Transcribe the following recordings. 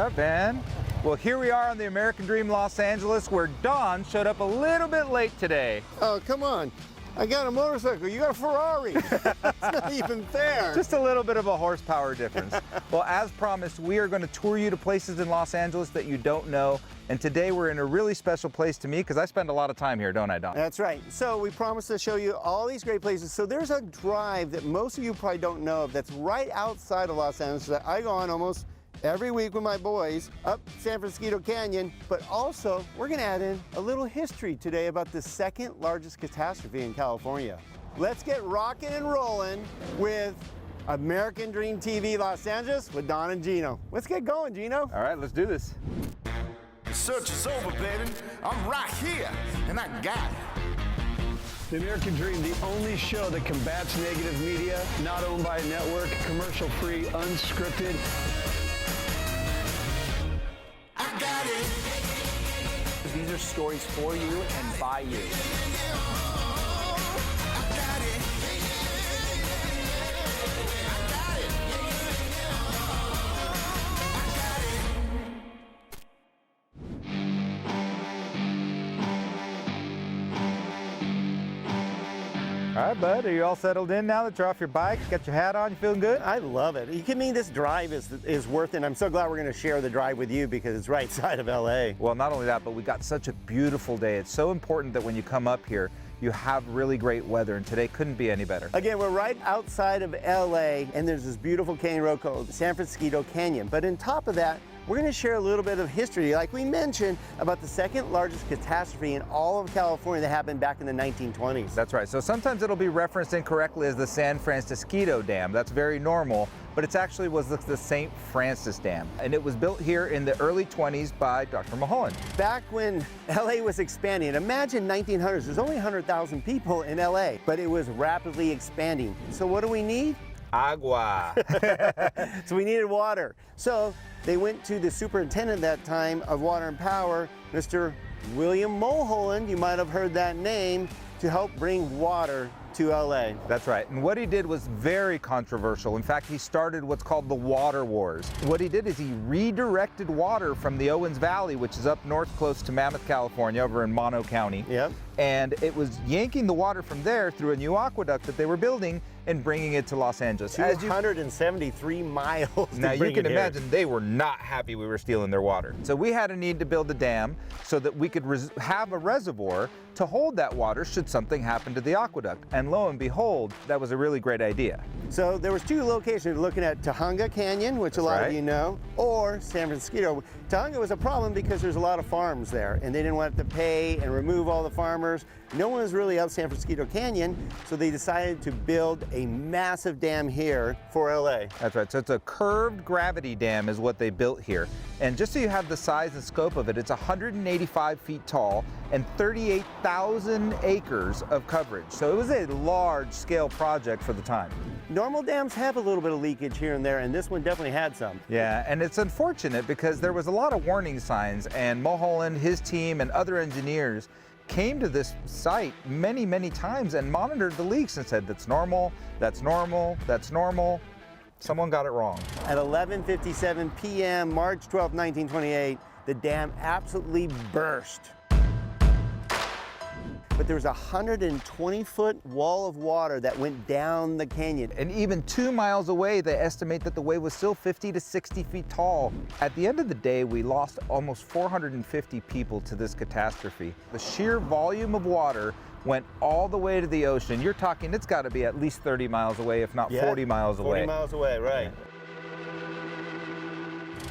up, man? Well, here we are on the American Dream Los Angeles, where Don showed up a little bit late today. Oh, come on. I got a motorcycle, you got a Ferrari. It's not even fair. Just a little bit of a horsepower difference. Well, as promised, we are going to tour you to places in Los Angeles that you don't know. And today we're in a really special place to me because I spend a lot of time here, don't I, Don? That's right. So we promised to show you all these great places. So there's a drive that most of you probably don't know of that's right outside of Los Angeles that I go on almost every week with my boys up San Francisco Canyon. But also, we're going to add in a little history today about the second largest catastrophe in California. Let's get rocking and rolling with American Dream TV Los Angeles with Don and Gino. Let's get going, Gino. All right, let's do this. Search is over, baby. I'm right here, and I got it. The American Dream, the only show that combats negative media, not owned by a network, commercial-free, unscripted. I got it. These are stories for you and by you. All right, bud, are you all settled in now that you're off your bike? Got your hat on, you feeling good? I love it. You kidding me? This drive is worth it. I'm so glad we're going to share the drive with you because it's right side of LA. Well, not only that, but we got such a beautiful day. It's so important that when you come up here, you have really great weather, and today couldn't be any better. Again, we're right outside of LA, and there's this beautiful canyon road called San Francisco Canyon. But on top of that, we're going to share a little bit of history, like we mentioned, about the second largest catastrophe in all of California that happened back in the 1920s. That's right. So sometimes it'll be referenced incorrectly as the San Francisco Dam. That's very normal, but it actually was the St. Francis Dam. And it was built here in the early 20s by Dr. Mulholland. Back when LA was expanding, imagine 1900s, there's only 100,000 people in LA, but it was rapidly expanding. So what do we need? Agua. So we needed water. So they went to the superintendent at that time of Water and Power, Mr. William Mulholland, you might have heard that name, to help bring water to LA. That's right. And what he did was very controversial. In fact, he started what's called the Water Wars. What he did is he redirected water from the Owens Valley, which is up north close to Mammoth, California, over in Mono County. Yep. And it was yanking the water from there through a new aqueduct that they were building and bringing it to Los Angeles. 273 miles. Now you can imagine they were not happy we were stealing their water. So we had a need to build a dam so that we could have a reservoir to hold that water should something happen to the aqueduct. And lo and behold, that was a really great idea. So there was two locations, looking at Tujunga Canyon, which a lot of you know, or San Francisco. Tujunga was a problem because there's a lot of farms there, and they didn't want to pay and remove all the farmers. No one was really up San Francisco Canyon, so they decided to build a massive dam here for LA. That's right. So it's a curved gravity dam is what they built here. And just so you have the size and scope of it, it's 185 feet tall and 38,000 acres of coverage. So it was a large scale project for the time. Normal dams have a little bit of leakage here and there, and this one definitely had some. Yeah, and it's unfortunate because there was a lot of warning signs, and Mulholland, his team, and other engineers came to this site many, many times and monitored the leaks and said, that's normal, that's normal, that's normal. Someone got it wrong. At 11:57 p.m., March 12, 1928, the dam absolutely burst. But there was a 120-foot wall of water that went down the canyon. And even 2 miles away, they estimate that the wave was still 50 to 60 feet tall. At the end of the day, we lost almost 450 people to this catastrophe. The sheer volume of water went all the way to the ocean. You're talking, it's got to be at least 30 miles away, if not 40 miles away. 40 miles away, right.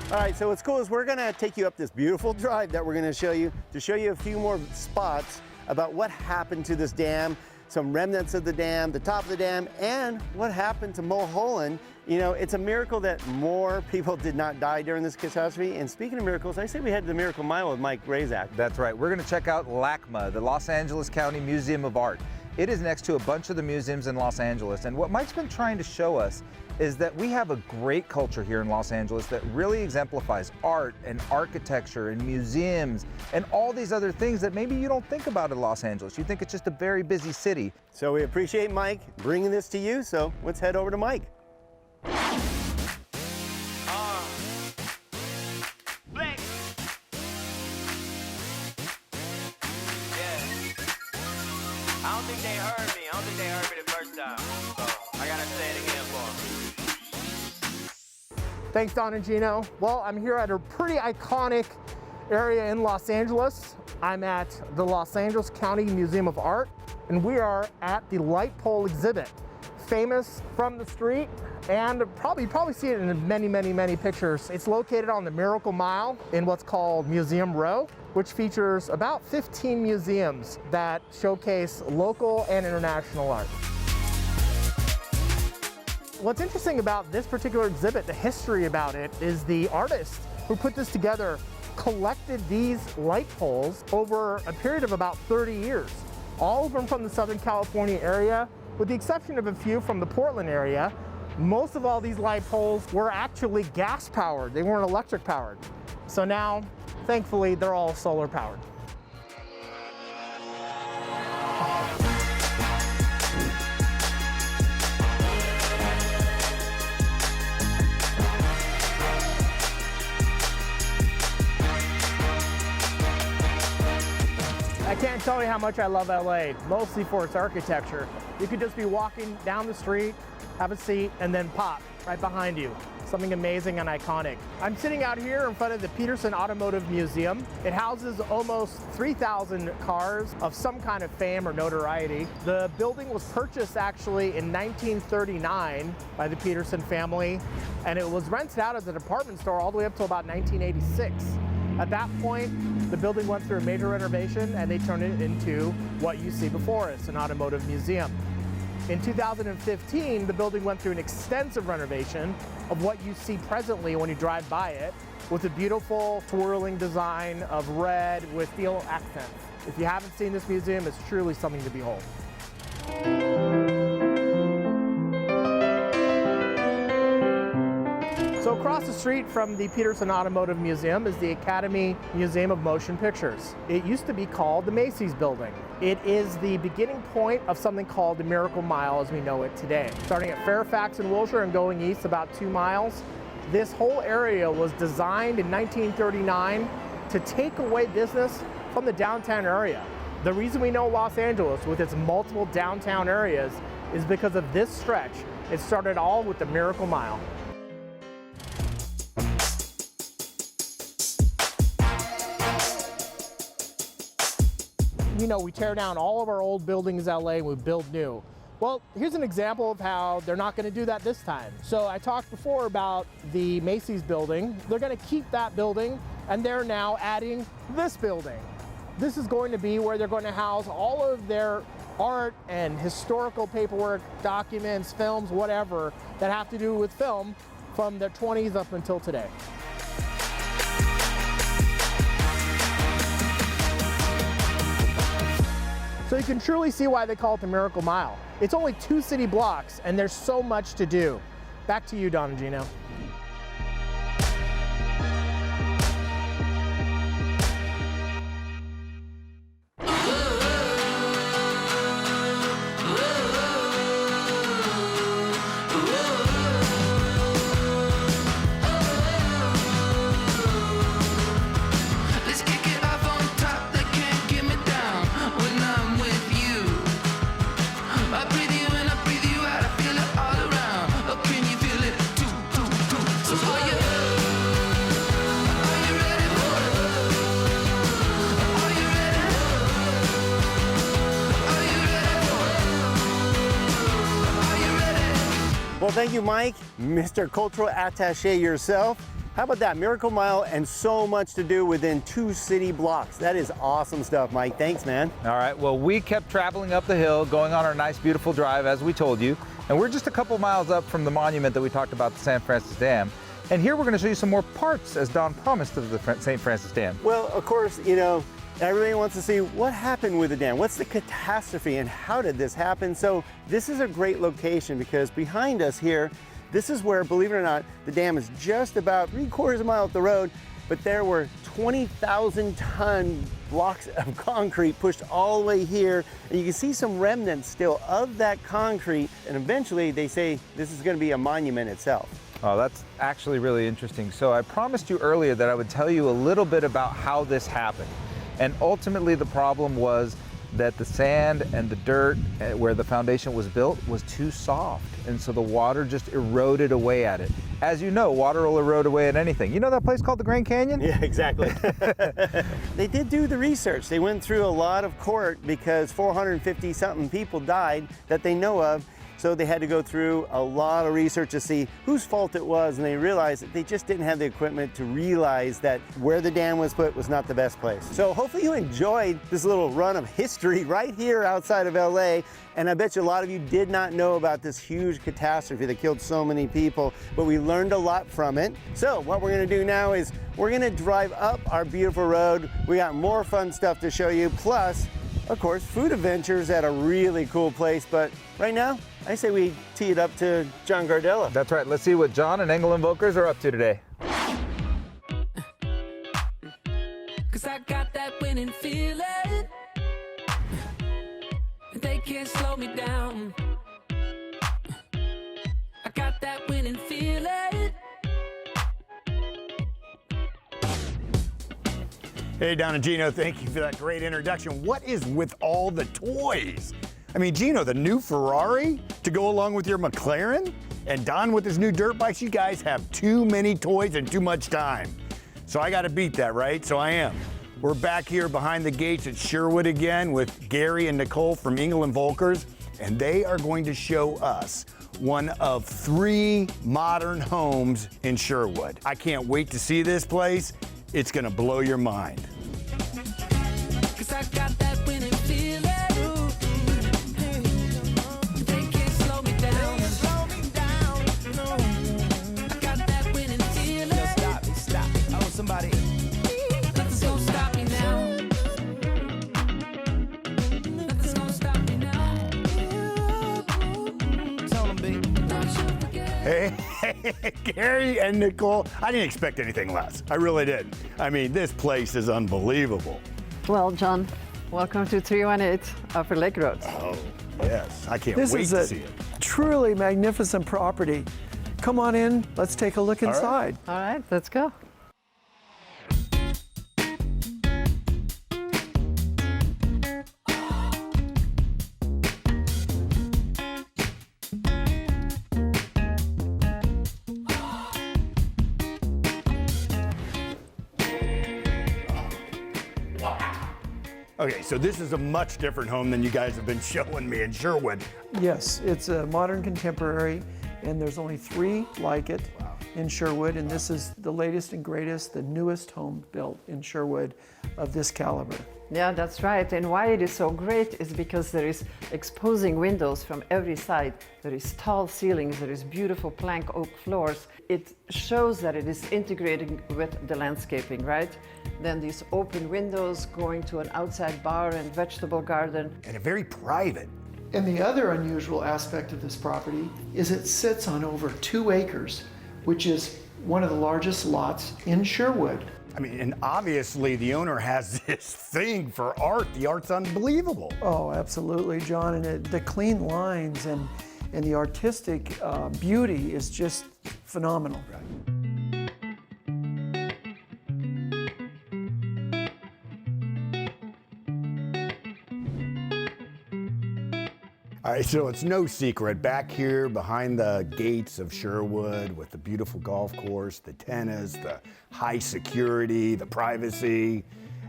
All right, so what's cool is we're gonna take you up this beautiful drive that we're gonna show you to show you a few more spots about what happened to this dam, some remnants of the dam, the top of the dam, and what happened to Mulholland. You know, it's a miracle that more people did not die during this catastrophe. And speaking of miracles, I say we head to the Miracle Mile with Mike Razak. That's right. We're going to check out LACMA, the Los Angeles County Museum of Art. It is next to a bunch of the museums in Los Angeles. And what Mike's been trying to show us is that we have a great culture here in Los Angeles that really exemplifies art and architecture and museums and all these other things that maybe you don't think about in Los Angeles. You think it's just a very busy city. So we appreciate Mike bringing this to you. So let's head over to Mike. I don't think they heard me. I don't think they heard me the first time. So I gotta say it again for them. Thanks, Don and Gino. Well, I'm here at a pretty iconic area in Los Angeles. I'm at the Los Angeles County Museum of Art, and we are at the light pole exhibit. Famous from the street, and you probably see it in many pictures. It's located on the Miracle Mile in what's called Museum Row, which features about 15 museums that showcase local and international art. What's interesting about this particular exhibit, the history about it, is the artist who put this together collected these light poles over a period of about 30 years. All of them from the Southern California area, with the exception of a few from the Portland area. Most of all these light poles were actually gas powered. They weren't electric powered. So now, thankfully, they're all solar powered. I can't tell you how much I love LA, mostly for its architecture. You could just be walking down the street, have a seat, and then pop right behind you. Something amazing and iconic. I'm sitting out here in front of the Peterson Automotive Museum. It houses almost 3,000 cars of some kind of fame or notoriety. The building was purchased actually in 1939 by the Peterson family, and it was rented out as a department store all the way up to about 1986. At that point, the building went through a major renovation and they turned it into what you see before us, an automotive museum. In 2015, the building went through an extensive renovation of what you see presently when you drive by it, with a beautiful twirling design of red with steel accents. If you haven't seen this museum, it's truly something to behold. So across the street from the Peterson Automotive Museum is the Academy Museum of Motion Pictures. It used to be called the Macy's Building. It is the beginning point of something called the Miracle Mile as we know it today. Starting at Fairfax and Wilshire and going east about 2 miles, this whole area was designed in 1939 to take away business from the downtown area. The reason we know Los Angeles with its multiple downtown areas is because of this stretch. It started all with the Miracle Mile. You know, we tear down all of our old buildings in LA and we build new. Well, here's an example of how they're not going to do that this time. So I talked before about the Macy's building. They're going to keep that building and they're now adding this building. This is going to be where they're going to house all of their art and historical paperwork, documents, films, whatever that have to do with film from the 20s up until today. So you can truly see why they call it the Miracle Mile. It's only 2 city blocks and there's so much to do. Back to you, Don and Gino. Well, thank you, Mike, Mr. Cultural Attaché yourself. How about that? Miracle Mile and so much to do within 2 city blocks. That is awesome stuff, Mike. Thanks, man. All right, well, we kept traveling up the hill, going on our nice, beautiful drive, as we told you. And we're just a couple miles up from the monument that we talked about, the San Francisco Dam. And here we're going to show you some more parts, as Don promised, of the St. Francis Dam. Well, of course, you know, everybody wants to see what happened with the dam. What's the catastrophe and how did this happen? So this is a great location because behind us here, this is where, believe it or not, the dam is just about 3/4 of a mile up the road, but there were 20,000 ton blocks of concrete pushed all the way here. And you can see some remnants still of that concrete. And eventually they say this is going to be a monument itself. Oh, that's actually really interesting. So I promised you earlier that I would tell you a little bit about how this happened. And ultimately the problem was that the sand and the dirt where the foundation was built was too soft, and so the water just eroded away at it. As you know, water will erode away at anything. You know that place called the Grand Canyon? Yeah, exactly. They did do the research. They went through a lot of court because 450 something people died that they know of. So they had to go through a lot of research to see whose fault it was, and they realized that they just didn't have the equipment to realize that where the dam was put was not the best place. So hopefully you enjoyed this little run of history right here outside of LA, and I bet you a lot of you did not know about this huge catastrophe that killed so many people, but we learned a lot from it. So what we're gonna do now is we're gonna drive up our beautiful road. We got more fun stuff to show you, plus, of course, food adventures at a really cool place, but right now, I say we tee it up to John Gardella. That's right. Let's see what John and Engel Invokers are up to today. Cause I got that winning feeling. They can't slow me down. I got that winning feeling. Hey, Don and Gino, thank you for that great introduction. What is with all the toys? I mean, Gino, the new Ferrari to go along with your McLaren? And Don with his new dirt bikes, you guys have too many toys and too much time. So I gotta beat that, right? So I am. We're back here behind the gates at Sherwood again with Gary and Nicole from Engel and Volkers, and they are going to show us one of 3 modern homes in Sherwood. I can't wait to see this place. It's gonna blow your mind. Cause I got that winning feeling. They can't slow me down. I got that winning feeling. Stop. I want somebody. Nothing's gonna stop me now. Nothing's gonna stop me now. Tell them, baby. Don't you forget. Hey, Gary and Nicole, I didn't expect anything less. I really didn't. I mean, this place is unbelievable. Well, John, welcome to 318 Upper Lake Road. Oh, yes. I can't This wait is to a see it. truly magnificent property. Come on in, let's take a look right. inside. All right, let's go. Okay, so this is a much different home than you guys have been showing me in Sherwood. Yes, it's a modern contemporary, and there's only 3 like it in Sherwood, and this is the latest and greatest, the newest home built in Sherwood of this caliber. Yeah, that's right. And why it is so great is because there is exposing windows from every side. There is tall ceilings, there is beautiful plank oak floors. It shows that it is integrating with the landscaping, right? Then these open windows going to an outside bar and vegetable garden. And a very private. And the other unusual aspect of this property is it sits on over 2 acres, which is one of the largest lots in Sherwood. I mean, and obviously the owner has this thing for art. The art's unbelievable. Oh, absolutely, John. And the clean lines and the artistic beauty is just phenomenal. All right, so it's no secret, back here behind the gates of Sherwood with the beautiful golf course, the tennis, the high security, the privacy,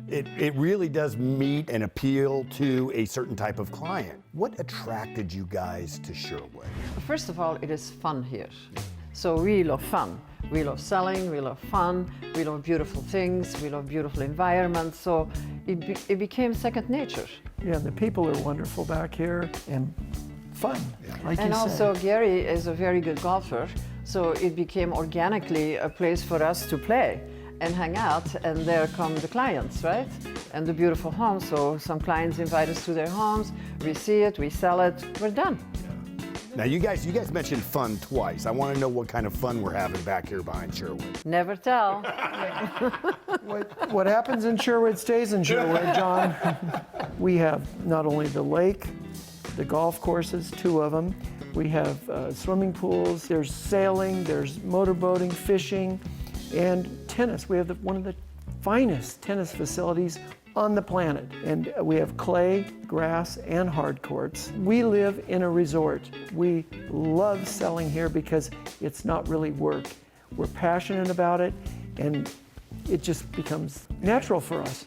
it really does meet and appeal to a certain type of client. What attracted you guys to Sherwood? First of all, it is fun here. So we love fun. We love selling, we love fun, we love beautiful things, we love beautiful environments. So it became second nature. Yeah, the people are wonderful back here and fun, like you And said. also Gary is a very good golfer, so it became organically a place for us to play and hang out, and there come the clients, right? And the beautiful homes. So some clients invite us to their homes, we see it, we sell it, we're done. Now you guys mentioned fun twice. I want to know what kind of fun we're having back here behind Sherwood. Never tell. What happens in Sherwood stays in Sherwood, John. We have not only the lake, the golf courses, 2 of them. We have swimming pools, there's sailing, there's motorboating, fishing, and tennis. We have one of the finest tennis facilities on the planet. And we have clay, grass, and hard courts. We live in a resort. We love selling here because it's not really work. We're passionate about it, and it just becomes natural for us.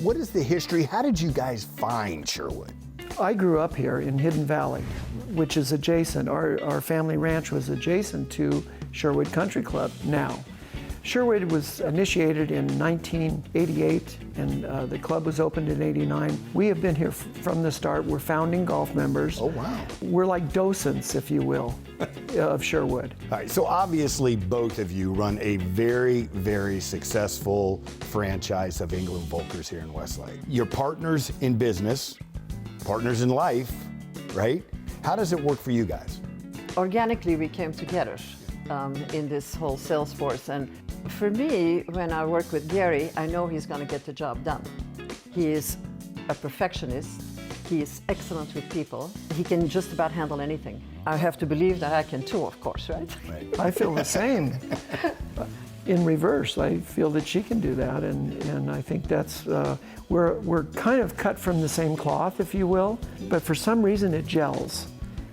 What is the history? How did you guys find Sherwood? I grew up here in Hidden Valley, which is adjacent. Our family ranch was adjacent to Sherwood Country Club now. Sherwood was initiated in 1988, and the club was opened in '89. We have been here from the start. We're founding golf members. Oh, wow. We're like docents, if you will, of Sherwood. All right, so obviously both of you run a very, very successful franchise of England Volkers here in Westlake. You're partners in business, partners in life, right? How does it work for you guys? Organically, we came together in this whole sales force. And for me, when I work with Gary, I know he's going to get the job done. He is a perfectionist. He is excellent with people. He can just about handle anything. I have to believe that I can too, of course, right? I feel the same. In reverse, I feel that she can do that, and I think that's, we're kind of cut from the same cloth, if you will, but for some reason it gels.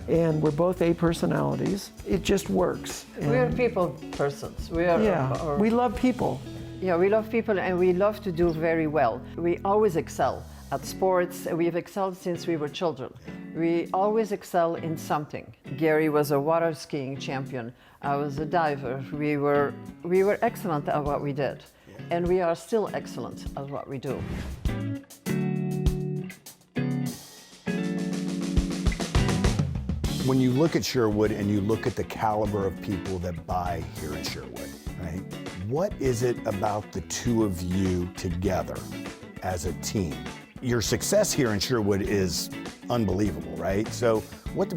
And we're both A personalities. It just works. We're people persons. We love people. Yeah, we love people, and we love to do very well. We always excel at sports. We've excelled since we were children. We always excel in something. Gary was a water skiing champion. I was a diver. We were excellent at what we did, and we are still excellent at what we do. When you look at Sherwood and you look at the caliber of people that buy here in Sherwood, right? What is it about the two of you together as a team? Your success here in Sherwood is unbelievable, right? So what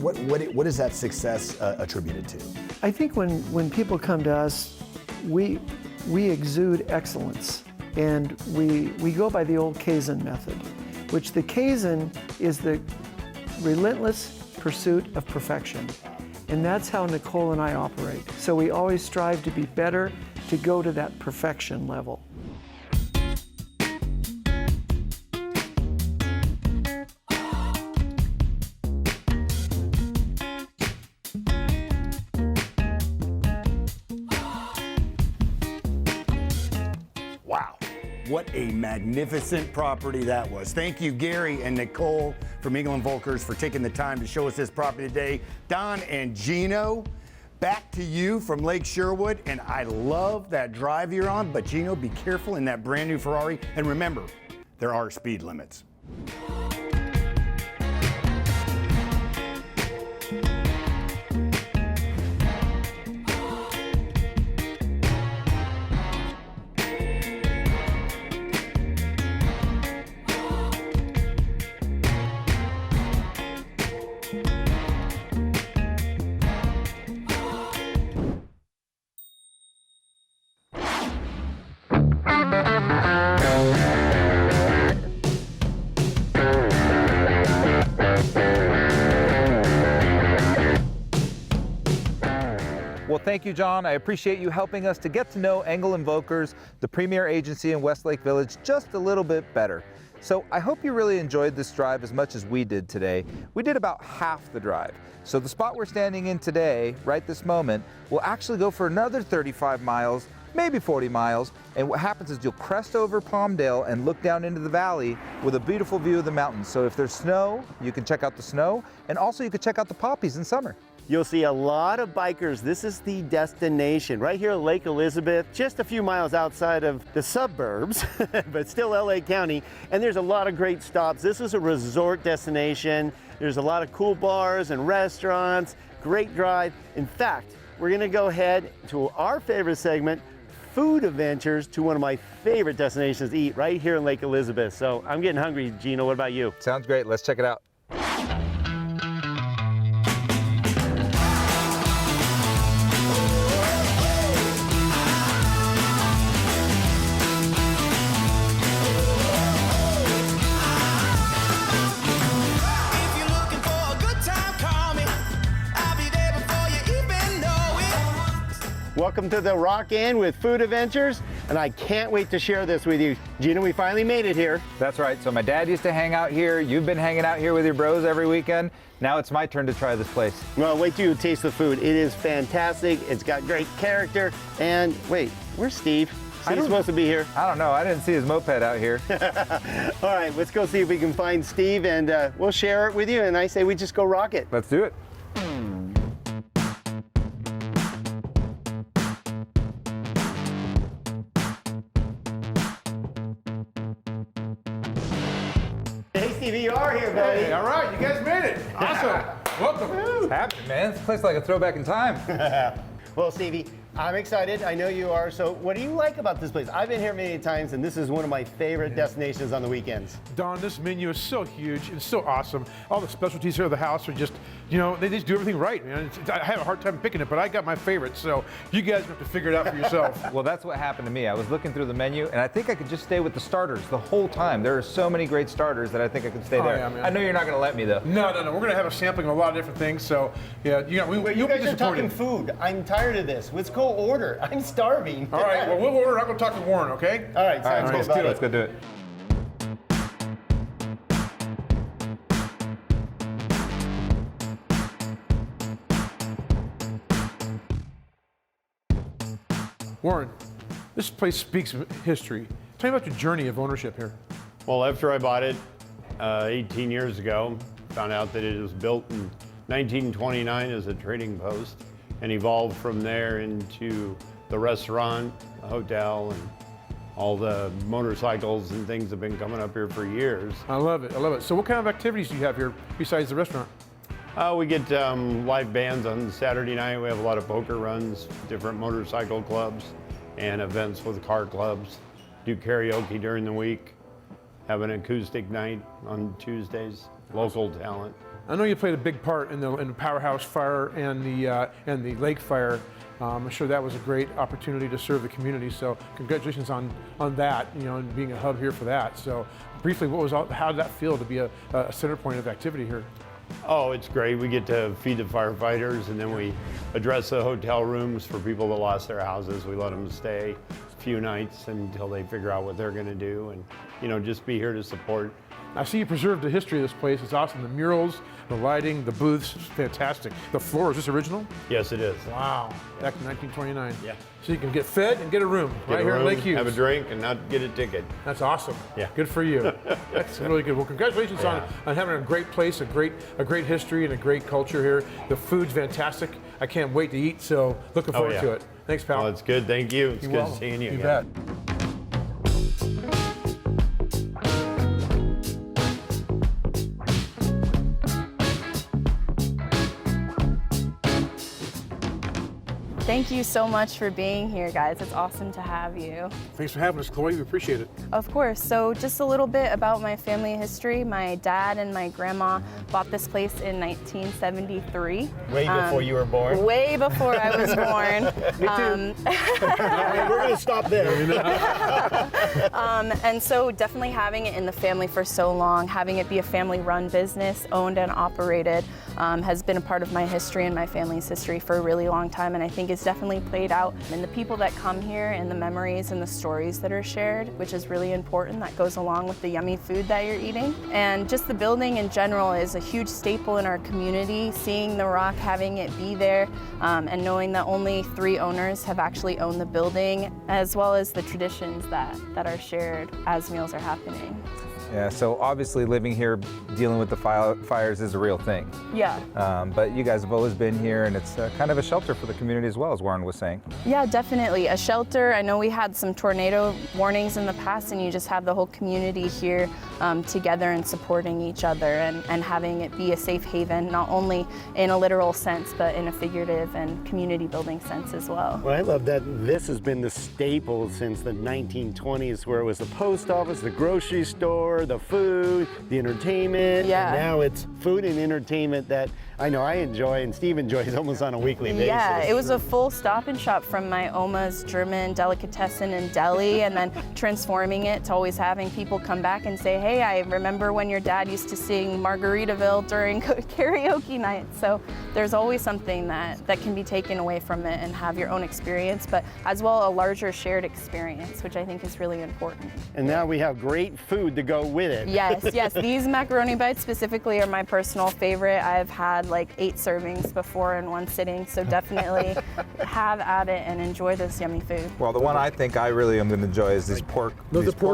is that success attributed to? I think when people come to us, we exude excellence, and we go by the old Kaizen method, which the Kaizen is the relentless pursuit of perfection. And that's how Nicole and I operate. So we always strive to be better, to go to that perfection level. Wow, what a magnificent property that was. Thank you, Gary and Nicole from England Volkers, for taking the time to show us this property today. Don and Gino, back to you from Lake Sherwood, and I love that drive you're on, but Gino, be careful in that brand new Ferrari, and remember, there are speed limits. Well, thank you, John. I appreciate you helping us to get to know Engel & Volkers, the premier agency in Westlake Village, just a little bit better. So I hope you really enjoyed this drive as much as we did today. We did about half the drive. So the spot we're standing in today, right this moment, will actually go for another 35 miles, maybe 40 miles. And what happens is you'll crest over Palmdale and look down into the valley with a beautiful view of the mountains. So if there's snow, you can check out the snow, and also you can check out the poppies in summer. You'll see a lot of bikers. This is the destination right here at Lake Elizabeth, just a few miles outside of the suburbs, but still LA County. And there's a lot of great stops. This is a resort destination. There's a lot of cool bars and restaurants, great drive. In fact, we're gonna go ahead to our favorite segment, food adventures, to one of my favorite destinations to eat right here in Lake Elizabeth. So I'm getting hungry, Gino. What about you? Sounds great. Let's check it out. Welcome to the Rock Inn with Food Adventures. and I can't wait to share this with you. Gino, we finally made it here. That's right. So my dad used to hang out here. You've been hanging out here with your bros every weekend. Now it's my turn to try this place. Well, wait till you taste the food. It is fantastic. It's got great character. And wait, where's Steve? Steve's supposed to be here. I don't know. I didn't see his moped out here. All right, let's go see if we can find Steve, and we'll share it with you. And I say we just go rock it. Let's do it. Hey, Steve, you are here, buddy. Hey, all right, you guys made it. Awesome. Welcome. What's happening, man? This place is like a throwback in time. Well, Stevie, I'm excited. I know you are. So what do you like about this place? I've been here many times, and this is one of my favorite destinations on the weekends. Don, this menu is so huge and so awesome. All the specialties here at the house are just, you know, they just do everything right, man. I have a hard time picking it, but I got my favorites, so you guys have to figure it out for yourself. Well, that's what happened to me. I was looking through the menu, and I think I could just stay with the starters the whole time. There are so many great starters that I think I could stay there. Yeah, man. I know you're not going to let me, though. No. We're going to have a sampling of a lot of different things, so, yeah, you know, You guys are talking food. I'm tired of this. Let's go order. I'm starving. All right, well, we'll order. I'll go talk to Warren, okay? All right, sounds good. Buddy. Let's go do it. Warren, this place speaks of history. Tell me about your journey of ownership here. Well, after I bought it 18 years ago, found out that it was built in 1929 as a trading post and evolved from there into the restaurant, the hotel, and all the motorcycles and things have been coming up here for years. I love it. I love it. So what kind of activities do you have here besides the restaurant? We get live bands on Saturday night. We have a lot of poker runs, different motorcycle clubs, and events with car clubs. Do karaoke during the week. Have an acoustic night on Tuesdays. Local talent. I know you played a big part in the Powerhouse Fire and the Lake Fire. I'm sure that was a great opportunity to serve the community. So congratulations on that, you know, and being a hub here for that. So briefly, how did that feel to be a center point of activity here? Oh, it's great. We get to feed the firefighters, and then we address the hotel rooms for people that lost their houses. We let them stay a few nights until they figure out what they're going to do, and, you know, just be here to support. I see you preserved the history of this place. It's awesome. The murals, the lighting, the booths, it's fantastic. The floor, is this original? Yes, it is. Wow. Back in 1929. Yeah. So you can get fed and get a room right here in Lake Hughes. Have a drink and not get a ticket. That's awesome. Yeah. Good for you. That's really good. Well, congratulations on having a great place, a great history, and a great culture here. The food's fantastic. I can't wait to eat, so looking forward to it. Thanks, pal. Well, it's good. Thank you. It's good seeing you. You bet. Thank you so much for being here, guys. It's awesome to have you. Thanks for having us, Chloe. We appreciate it. Of course. So just a little bit about my family history. My dad and my grandma bought this place in 1973. Way before you were born. Way before I was born. Me too. We're going to stop there. And so definitely having it in the family for so long, having it be a family-run business, owned and operated, has been a part of my history and my family's history for a really long time, and I think it's definitely played out in the people that come here and the memories and the stories that are shared, which is really important. That goes along with the yummy food that you're eating. And just the building in general is a huge staple in our community. Seeing the Rock, having it be there, and knowing that only 3 owners have actually owned the building, as well as the traditions that are shared as meals are happening. Yeah, so obviously living here, dealing with the fires is a real thing. Yeah. But you guys have always been here, and it's kind of a shelter for the community as well, as Warren was saying. Yeah, definitely. A shelter. I know we had some tornado warnings in the past, and you just have the whole community here together and supporting each other and having it be a safe haven, not only in a literal sense, but in a figurative and community building sense as well. Well, I love that this has been the staple since the 1920s, where it was the post office, the grocery store, the food, the entertainment. Yeah. And now it's food and entertainment that I know I enjoy, and Steve enjoys almost on a weekly basis. Yeah, it was a full stop and shop from my Oma's German delicatessen in Delhi, and then transforming it to always having people come back and say, hey, I remember when your dad used to sing Margaritaville during karaoke night. So there's always something that can be taken away from it and have your own experience, but as well a larger shared experience, which I think is really important. And now we have great food to go with it. Yes, yes. These macaroni bites specifically are my personal favorite. I've had like 8 servings before in one sitting, so definitely have at it and enjoy this yummy food. Well, the one I think I really am going to enjoy is these pork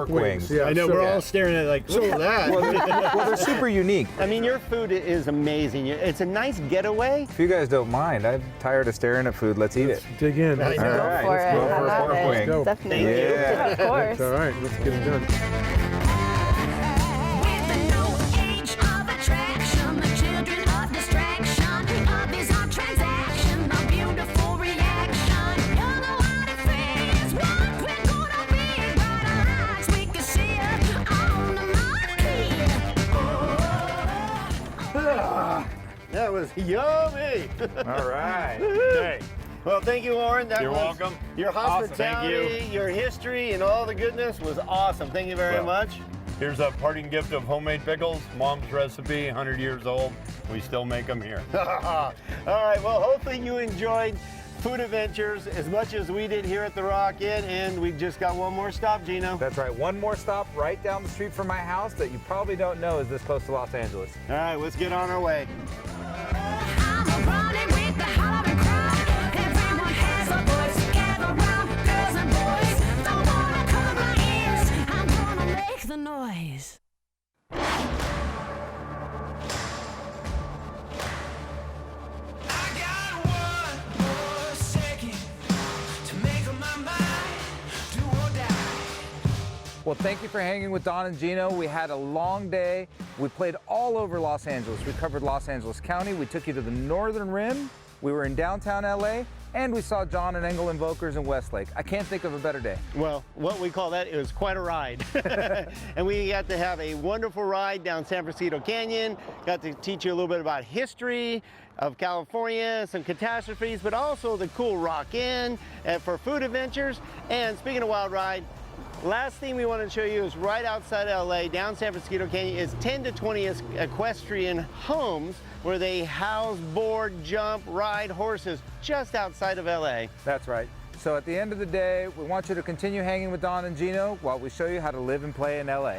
wings. Yeah, I know, we're all staring at it like, look at that. Well, they're super unique. I mean, your food is amazing. It's a nice getaway. If you guys don't mind, I'm tired of staring at food. Let's eat it. Dig in. I know. All right, Go for let's it. go for a Have pork at it. wing. Go. Definitely. Yeah. Of course. All right, let's get it done. That was yummy. All right. Okay. Well, thank you, Warren. You're welcome. Your Awesome. Thank hospitality, your history, and all the goodness was awesome. Thank you very much. Here's a parting gift of homemade pickles. Mom's recipe, 100 years old. We still make them here. All right. Well, hopefully you enjoyed Food Adventures as much as we did here at the Rock Inn, and we just got one more stop, Gino. That's right. One more stop right down the street from my house that you probably don't know is this close to Los Angeles. All right, let's get on our way. The noise. Well, thank you for hanging with Don and Gino. We had a long day. We played all over Los Angeles. We covered Los Angeles County. We took you to the northern rim. We were in downtown LA, and we saw John and Engel Invokers in Westlake. I can't think of a better day. Well, what we call that, it was quite a ride. And we got to have a wonderful ride down San Francisco Canyon, got to teach you a little bit about history of California, some catastrophes, but also the cool Rock Inn for food adventures. And speaking of wild ride, last thing we want to show you is right outside LA, down San Francisco Canyon, is 10 to 20 equestrian homes where they house, board, jump, ride horses just outside of LA. That's right. So at the end of the day, we want you to continue hanging with Don and Gino while we show you how to live and play in LA.